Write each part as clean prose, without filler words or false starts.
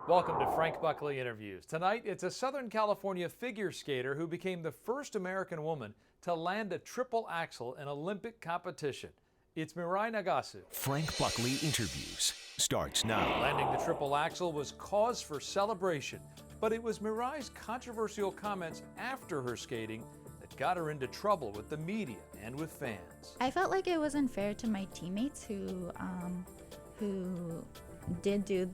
Welcome to Frank Buckley Interviews. Tonight, it's a Southern California figure skater who became the first American woman to land a triple axel in Olympic competition. It's Mirai Nagasu. Frank Buckley Interviews starts now. Landing the triple axel was cause for celebration, but it was Mirai's controversial comments after her skating that got her into trouble with the media and with fans. I felt like it wasn't fair to my teammates who did do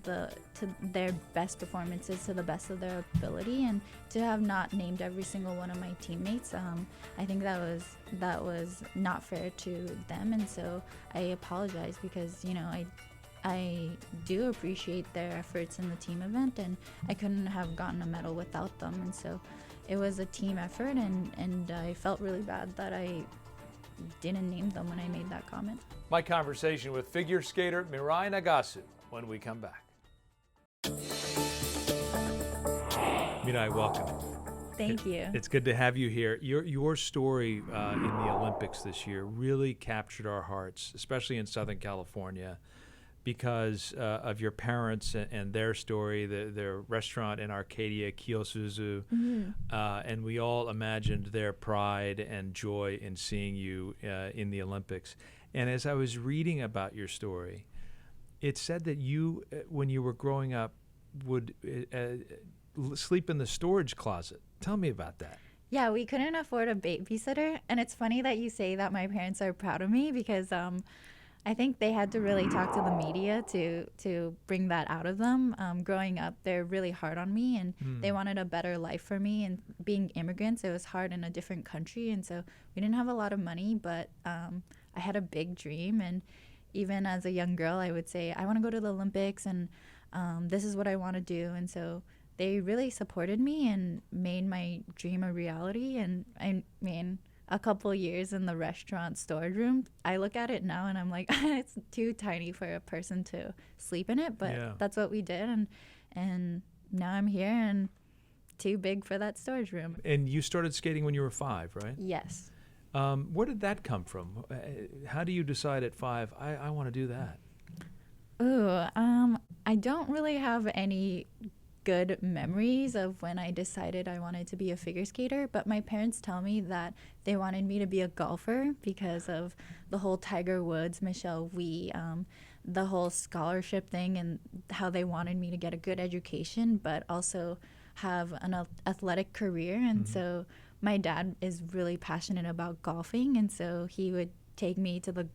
their best performances to the best of their ability, and to have not named every single one of my teammates, I think that was not fair to them, and so I apologize because I do appreciate their efforts in the team event, and I couldn't have gotten a medal without them, and so it was a team effort, and I felt really bad that I didn't name them when I made that comment. My conversation with figure skater Mirai Nagasu when we come back. Mirai, welcome. Thank you. It's good to have you here. Your story in the Olympics this year really captured our hearts, especially in Southern California, because of your parents and their story, their restaurant in Arcadia, Kiyosuzu, and we all imagined their pride and joy in seeing you in the Olympics. And as I was reading about your story, it said that you, when you were growing up, would sleep in the storage closet. Tell me about that. Yeah, we couldn't afford a babysitter, and it's funny that you say that my parents are proud of me because I think they had to really talk to the media to bring that out of them. Growing up, they're really hard on me, and they wanted a better life for me. And being immigrants, it was hard in a different country, and so we didn't have a lot of money, but I had a big dream. And even as a young girl, I would say, I want to go to the Olympics, and this is what I want to do. And so they really supported me and made my dream a reality. And I mean, a couple years in the restaurant storage room, I look at it now and I'm like, it's too tiny for a person to sleep in it, but that's what we did, and now I'm here and too big for that storage room. And you started skating when you were 5, right? Yes. Where did that come from? How do you decide at 5, I want to do that? I don't really have any good memories of when I decided I wanted to be a figure skater, but my parents tell me that they wanted me to be a golfer because of the whole Tiger Woods, Michelle Wie, the whole scholarship thing, and how they wanted me to get a good education but also have an athletic career. And so my dad is really passionate about golfing, and so he would take me to the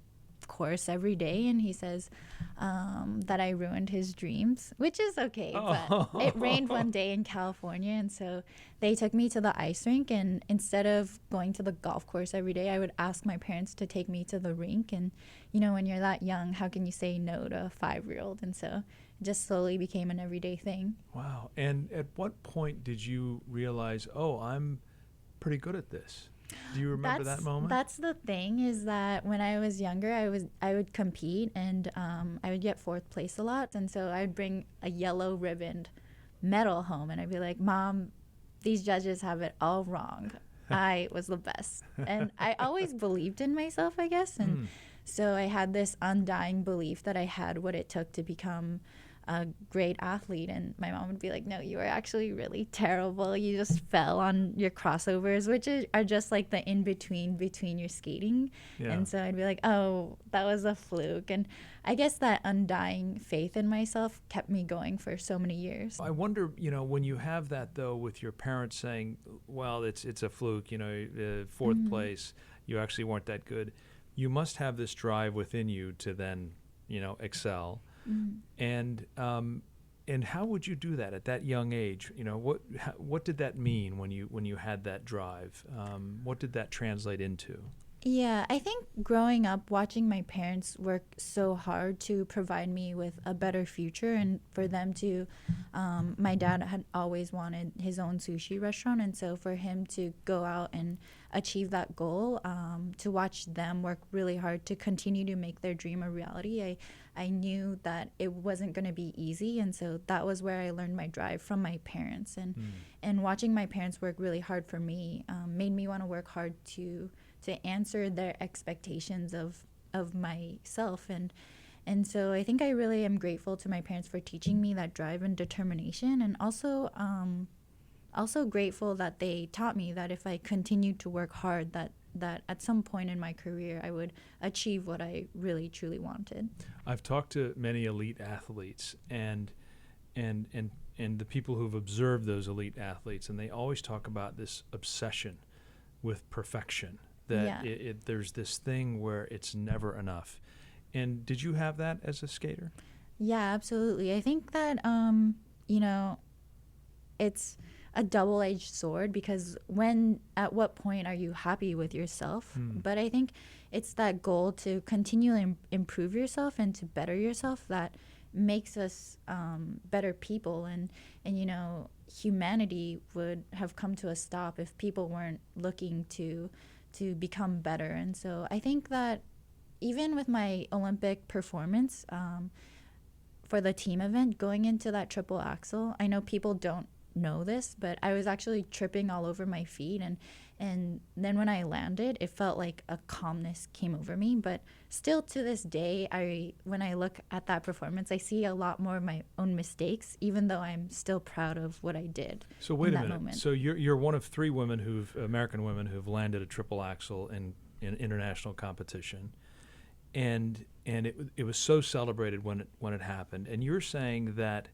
course every day, and he says that I ruined his dreams, which is okay, but it rained one day in California, and so they took me to the ice rink, and instead of going to the golf course every day, I would ask my parents to take me to the rink. And when you're that young, how can you say no to a 5-year-old? And so it just slowly became an everyday thing. Wow. And at what point did you realize, I'm pretty good at this? Do you remember that moment? That's the thing, is that when I was younger, I would compete, and I would get 4th place a lot, and so I would bring a yellow ribboned medal home, and I'd be like, Mom, these judges have it all wrong. I was the best. And I always believed in myself, I guess, and so I had this undying belief that I had what it took to become a great athlete. And my mom would be like, no, you were actually really terrible. You just fell on your crossovers, which are just like the between your skating. And so I'd be like, oh, that was a fluke. And I guess that undying faith in myself kept me going for so many years. I wonder, when you have that, though, with your parents saying, well, it's a fluke, 4th place, you actually weren't that good. You must have this drive within you to then, excel. And how would you do that at that young age? What did that mean when you had that drive? What did that translate into? Yeah, I think growing up, watching my parents work so hard to provide me with a better future, and for them to, my dad had always wanted his own sushi restaurant, and so for him to go out and achieve that goal, to watch them work really hard to continue to make their dream a reality, I knew that it wasn't going to be easy, and so that was where I learned my drive from my parents, and watching my parents work really hard for me made me want to work hard to answer their expectations of myself, and And so I think I really am grateful to my parents for teaching me that drive and determination, and also grateful that they taught me that if I continued to work hard, that at some point in my career I would achieve what I really truly wanted. I've talked to many elite athletes and the people who've observed those elite athletes, and they always talk about this obsession with perfection, that there's this thing where it's never enough. And did you have that as a skater? Yeah, absolutely. I think that you know, it's a double-edged sword, because at what point are you happy with yourself? But I think it's that goal to continually improve yourself and to better yourself that makes us better people. And you know, humanity would have come to a stop if people weren't looking to become better. And so I think that even with my Olympic performance for the team event, going into that triple axel, I know people don't know this, but I was actually tripping all over my feet, and then when I landed, it felt like a calmness came over me. But still to this day, when I look at that performance, I see a lot more of my own mistakes, even though I'm still proud of what I did. So wait in a that minute. moment. So you're one of three American women who've landed a triple axel in international competition, and it was so celebrated when it happened. And you're saying that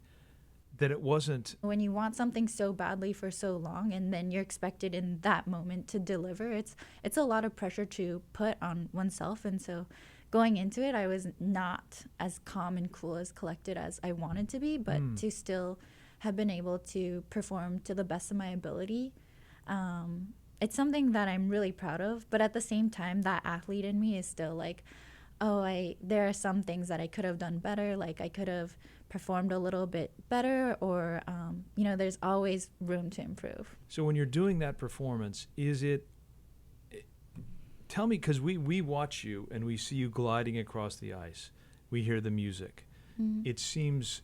it wasn't. When you want something so badly for so long, and then you're expected in that moment to deliver, it's a lot of pressure to put on oneself. And so going into it, I was not as calm and cool, as collected as I wanted to be, but to still have been able to perform to the best of my ability, it's something that I'm really proud of. But at the same time, that athlete in me is still like, there are some things that I could have done better. Like I could have performed a little bit better, or you know, there's always room to improve. So when you're doing that performance, tell me, because we watch you and we see you gliding across the ice, we hear the music. It seems,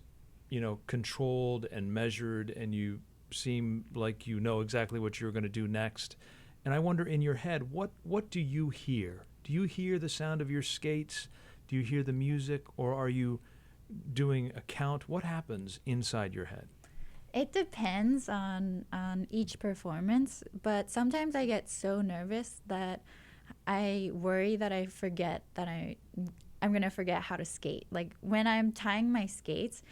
you know, controlled and measured, and you seem like you know exactly what you're going to do next. And I wonder, in your head, what do you hear? Do you hear the sound of your skates? Do you hear the music, or are you doing a count? What happens inside your head? It depends on each performance, but sometimes I get so nervous that I worry that I forget that I'm gonna forget how to skate. Like when I'm tying my skates,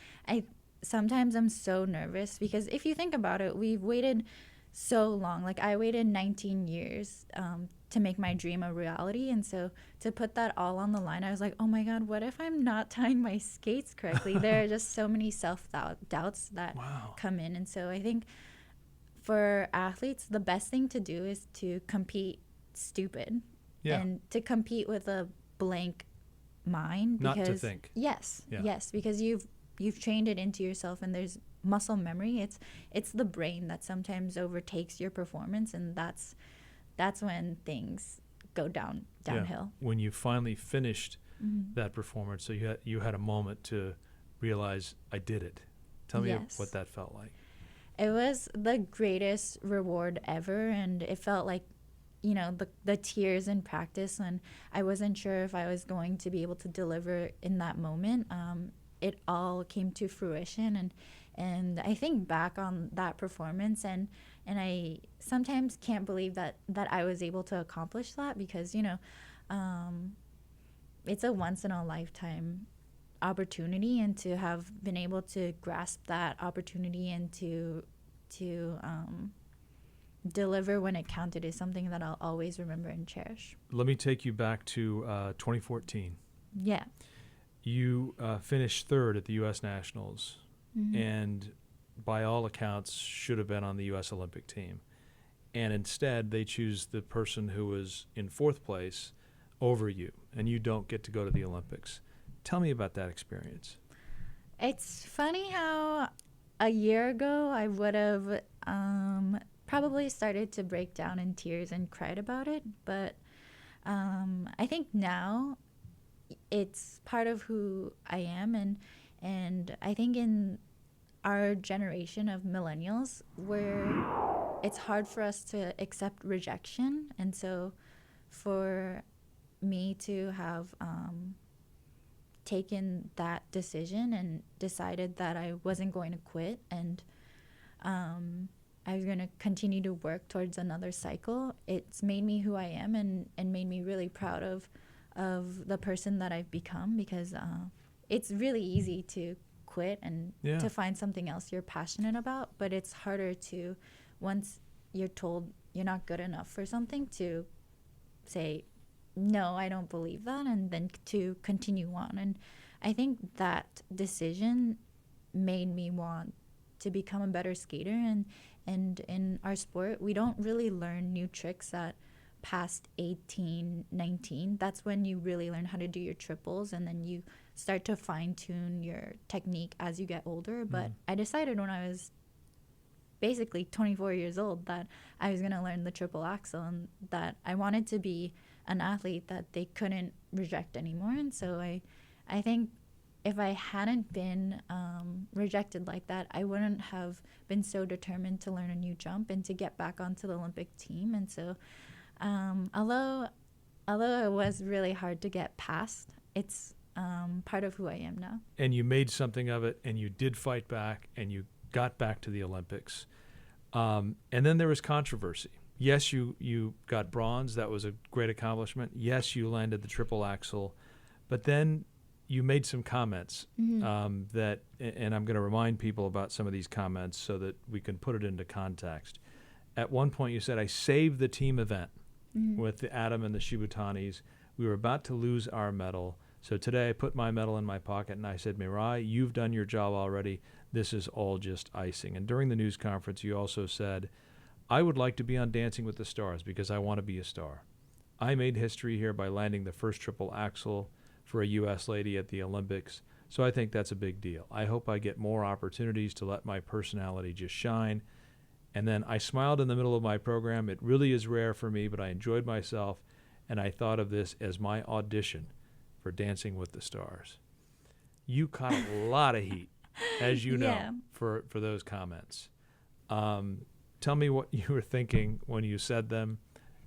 sometimes I'm so nervous, because if you think about it, we've waited so long. Like I waited 19 years to make my dream a reality, and so to put that all on the line, I was like, oh my god, what if I'm not tying my skates correctly? There are just so many self-doubts that come in. And so I think for athletes, the best thing to do is to compete stupid, and to compete with a blank mind, because not to think. Yes, because you've trained it into yourself, and there's muscle memory. It's the brain that sometimes overtakes your performance, and that's when things go downhill. Yeah. When you finally finished that performance, so you had a moment to realize, I did it. Tell me what that felt like. It was the greatest reward ever, and it felt like, you know, the tears in practice when I wasn't sure if I was going to be able to deliver in that moment. It all came to fruition, and I think back on that performance, and I sometimes can't believe that I was able to accomplish that, because, you know, it's a once in a lifetime opportunity, and to have been able to grasp that opportunity and to deliver when it counted is something that I'll always remember and cherish. Let me take you back to 2014. Yeah. You finished third at the U.S. Nationals, and by all accounts should have been on the U.S. Olympic team. And instead, they choose the person who was in fourth place over you, and you don't get to go to the Olympics. Tell me about that experience. It's funny how a year ago I would have probably started to break down in tears and cried about it, but I think now it's part of who I am, and I think in our generation of millennials, where it's hard for us to accept rejection, and so for me to have taken that decision and decided that I wasn't going to quit, and I was going to continue to work towards another cycle, it's made me who I am, and made me really proud of the person that I've become, because it's really easy to quit and to find something else you're passionate about, but it's harder to, once you're told you're not good enough for something, to say, no, I don't believe that, and then to continue on. And I think that decision made me want to become a better skater. And in our sport, we don't really learn new tricks at past 18, 19. That's when you really learn how to do your triples, and then you start to fine-tune your technique as you get older. But I decided when I was basically 24 years old that I was going to learn the triple axel, and that I wanted to be an athlete that they couldn't reject anymore. And so I think if I hadn't been rejected like that, I wouldn't have been so determined to learn a new jump and to get back onto the Olympic team. And so although it was really hard to get past, it's part of who I am now. And you made something of it, and you did fight back, and you got back to the Olympics. And then there was controversy. Yes, you got bronze. That was a great accomplishment. Yes, you landed the triple axel. But then you made some comments that, and I'm going to remind people about some of these comments so that we can put it into context. At one point you said, I saved the team event with the Adam and the Shibutanis. We were about to lose our medal. So today I put my medal in my pocket and I said, Mirai, you've done your job already. This is all just icing. And during the news conference, you also said, I would like to be on Dancing with the Stars because I want to be a star. I made history here by landing the first triple axel for a U.S. lady at the Olympics, so I think that's a big deal. I hope I get more opportunities to let my personality just shine. And then I smiled in the middle of my program. It really is rare for me, but I enjoyed myself, and I thought of this as my audition for Dancing with the Stars. You caught a lot of heat, as you know, for those comments. Tell me what you were thinking when you said them,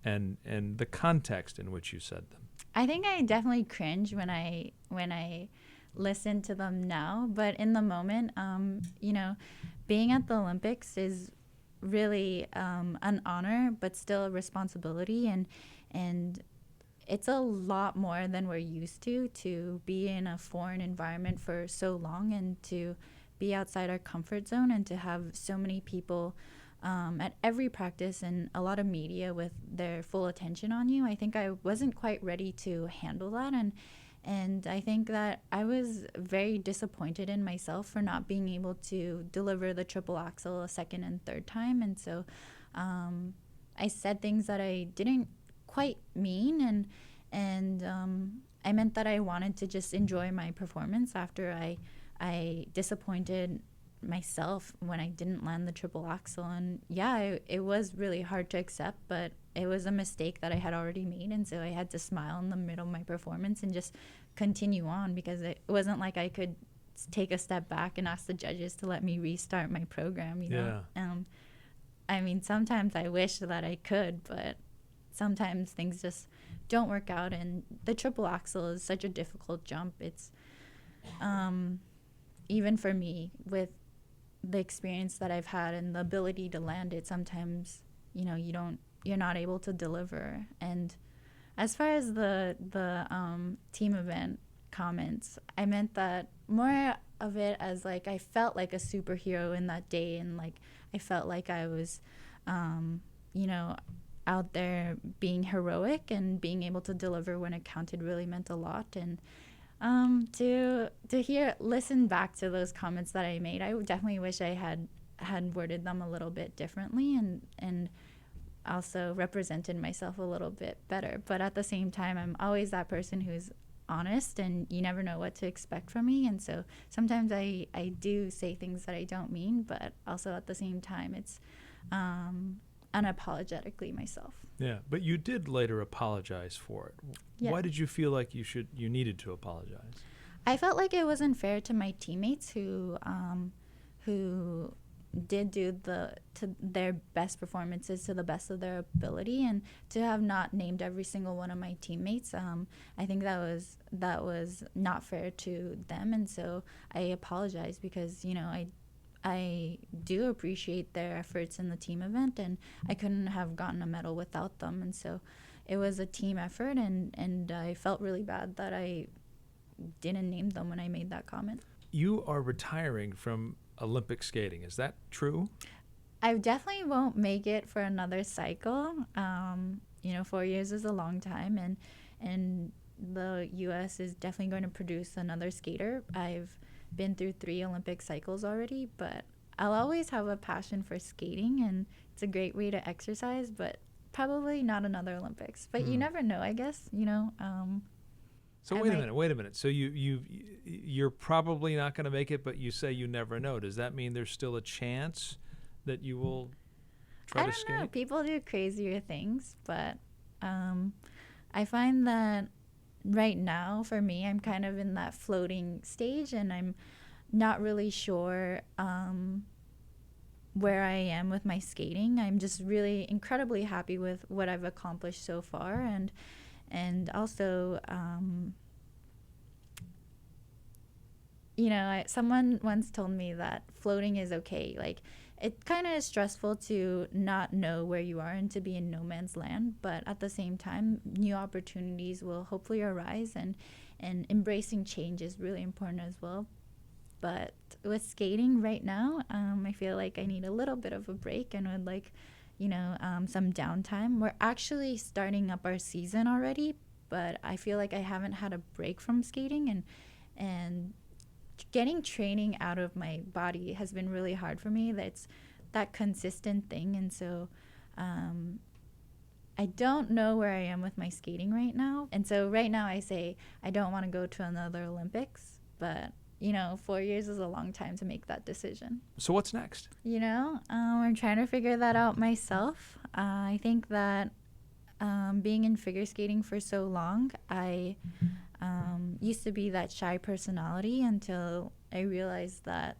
and the context in which you said them. I think I definitely cringe when I listen to them now, but in the moment, being at the Olympics is really an honor, but still a responsibility, and it's a lot more than we're used to be in a foreign environment for so long, and to be outside our comfort zone, and to have so many people at every practice and a lot of media with their full attention on you. I think I wasn't quite ready to handle that, and I think that I was very disappointed in myself for not being able to deliver the triple axel a second and third time. And so I said things that I didn't quite mean, and I meant that I wanted to just enjoy my performance after I disappointed myself when I didn't land the triple axel. And it was really hard to accept, but it was a mistake that I had already made, and so I had to smile in the middle of my performance and just continue on, because it wasn't like I could take a step back and ask the judges to let me restart my program, you know. I mean, sometimes I wish that I could, but sometimes things just don't work out, and the triple axel is such a difficult jump. It's even for me, with the experience that I've had and the ability to land it, sometimes you're not able to deliver. And as far as the team event comments, I meant that more of it as like I felt like a superhero in that day, and like I felt like I was out there being heroic, and being able to deliver when it counted really meant a lot. And to listen back to those comments that I made, I definitely wish I had worded them a little bit differently, and also represented myself a little bit better. But at the same time, I'm always that person who's honest, and you never know what to expect from me. And so sometimes I do say things that I don't mean, but also at the same time, it's unapologetically myself. Yeah, but you did later apologize for it. Yeah. Why did you feel like you needed to apologize? I felt like it wasn't fair to my teammates who did do to their best performances to the best of their ability, and to have not named every single one of my teammates, I think that was not fair to them, and so I apologize because I do appreciate their efforts in the team event, and I couldn't have gotten a medal without them, and so it was a team effort, and I felt really bad that I didn't name them when I made that comment. You are retiring from Olympic skating. Is that true? I definitely won't make it for another cycle. 4 years is a long time, and the U.S. is definitely going to produce another skater. I've been through 3 Olympic cycles already, but I'll always have a passion for skating, and it's a great way to exercise, but probably not another Olympics. But you never know, I guess, So wait a minute. So you're probably not going to make it, but you say you never know. Does that mean there's still a chance that you will try to skate? I don't know. People do crazier things, but I find that right now, for me, I'm kind of in that floating stage, and I'm not really sure where I am with my skating. I'm just really incredibly happy with what I've accomplished so far, and also, someone once told me that floating is okay. Like, it kind of is stressful to not know where you are and to be in no man's land, but at the same time, new opportunities will hopefully arise, and embracing change is really important as well. But with skating right now, I feel like I need a little bit of a break and would like some downtime. We're actually starting up our season already, but I feel like I haven't had a break from skating, and getting training out of my body has been really hard for me. That's that consistent thing, and so I don't know where I am with my skating right now. And so right now I say I don't want to go to another Olympics, but 4 years is a long time to make that decision. So what's next? I'm trying to figure that out myself. I think that being in figure skating for so long, I used to be that shy personality until I realized that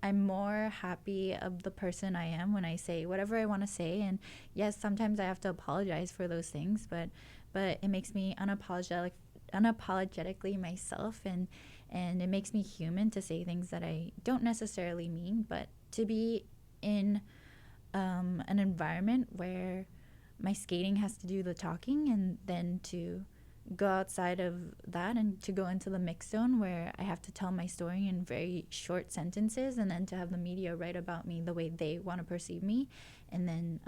I'm more happy of the person I am when I say whatever I want to say. And yes, sometimes I have to apologize for those things, but it makes me unapologetically myself, and it makes me human to say things that I don't necessarily mean, but to be in an environment where my skating has to do the talking, and then to go outside of that and to go into the mix zone where I have to tell my story in very short sentences, and then to have the media write about me the way they want to perceive me. And then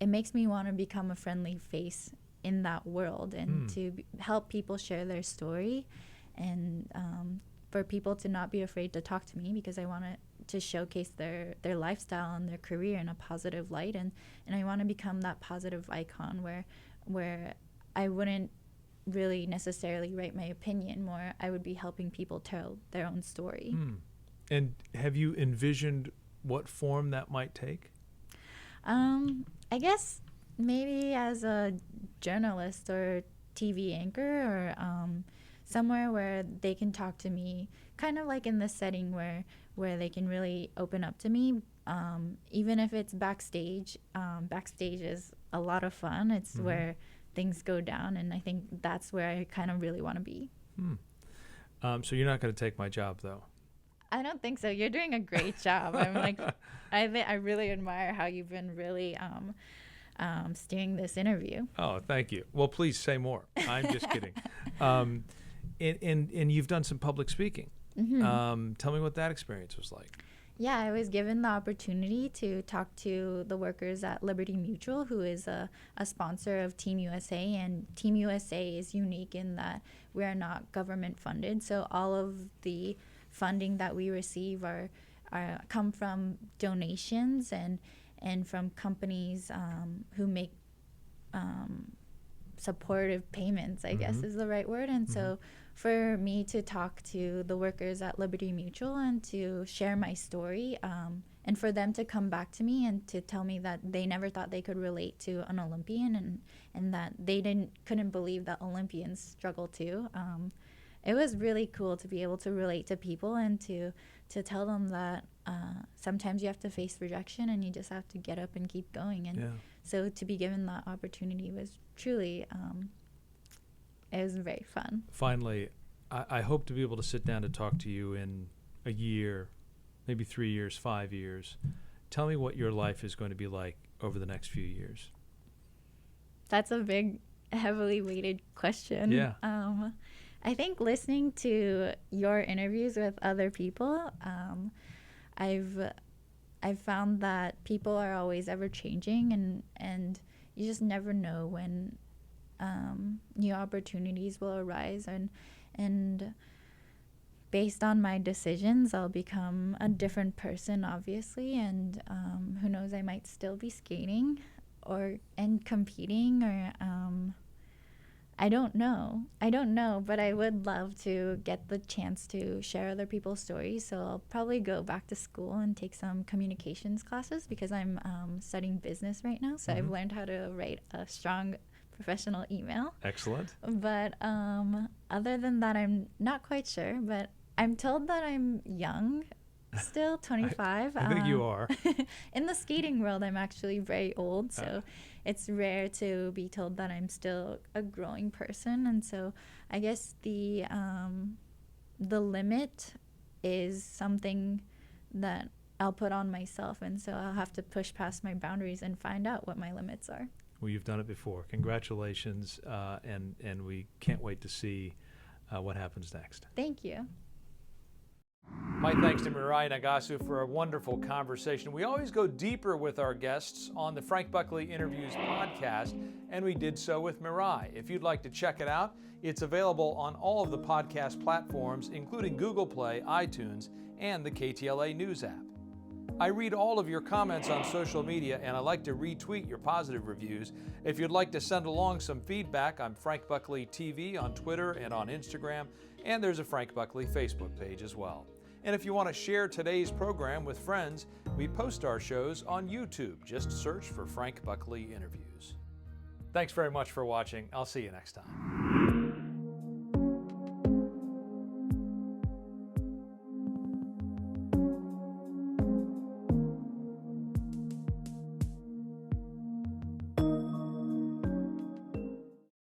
it makes me want to become a friendly face in that world, and to help people share their story, and for people to not be afraid to talk to me, because I want to showcase their lifestyle and their career in a positive light, and I want to become that positive icon where I wouldn't really necessarily write my opinion, more I would be helping people tell their own story. And have you envisioned what form that might take? I guess maybe as a journalist or TV anchor, or somewhere where they can talk to me, kind of like in this setting where they can really open up to me, even if it's backstage. Backstage is a lot of fun. It's where things go down, and I think that's where I kind of really want to be. So you're not going to take my job, though? I don't think so. You're doing a great job. I'm like, I really admire how you've been really steering this interview. Oh, thank you. Well, please say more. I'm just kidding. And you've done some public speaking. Tell me what that experience was like. Yeah, I was given the opportunity to talk to the workers at Liberty Mutual, who is a sponsor of Team USA. And Team USA is unique in that we are not government funded. So all of the funding that we receive come from donations and from companies who make supportive payments, I guess is the right word. And so for me to talk to the workers at Liberty Mutual and to share my story, and for them to come back to me and to tell me that they never thought they could relate to an Olympian, and that they couldn't believe that Olympians struggle too. It was really cool to be able to relate to people and to to tell them that sometimes you have to face rejection and you just have to get up and keep going. And so to be given that opportunity was truly, it was very fun. Finally, I hope to be able to sit down to talk to you in a year, maybe 3 years, 5 years. Tell me what your life is going to be like over the next few years. That's a big, heavily weighted question. Yeah. I think listening to your interviews with other people, I've found that people are always ever changing, and you just never know when new opportunities will arise, and based on my decisions, I'll become a different person, obviously, and who knows, I might still be skating and competing, or I don't know, but I would love to get the chance to share other people's stories. So I'll probably go back to school and take some communications classes, because I'm studying business right now. So I've learned how to write a strong professional email. Excellent. But other than that, I'm not quite sure, but I'm told that I'm young still, 25. I think you are. In the skating world, I'm actually very old, so it's rare to be told that I'm still a growing person. And so I guess the limit is something that I'll put on myself, and so I'll have to push past my boundaries and find out what my limits are. Well, you've done it before. Congratulations, and we can't wait to see what happens next. Thank you. My thanks to Mirai Nagasu for a wonderful conversation. We always go deeper with our guests on the Frank Buckley Interviews podcast, and we did so with Mirai. If you'd like to check it out, it's available on all of the podcast platforms, including Google Play, iTunes, and the KTLA News app. I read all of your comments on social media, and I like to retweet your positive reviews. If you'd like to send along some feedback, I'm Frank Buckley TV on Twitter and on Instagram, and there's a Frank Buckley Facebook page as well. And if you want to share today's program with friends, we post our shows on YouTube. Just search for Frank Buckley Interviews. Thanks very much for watching. I'll see you next time.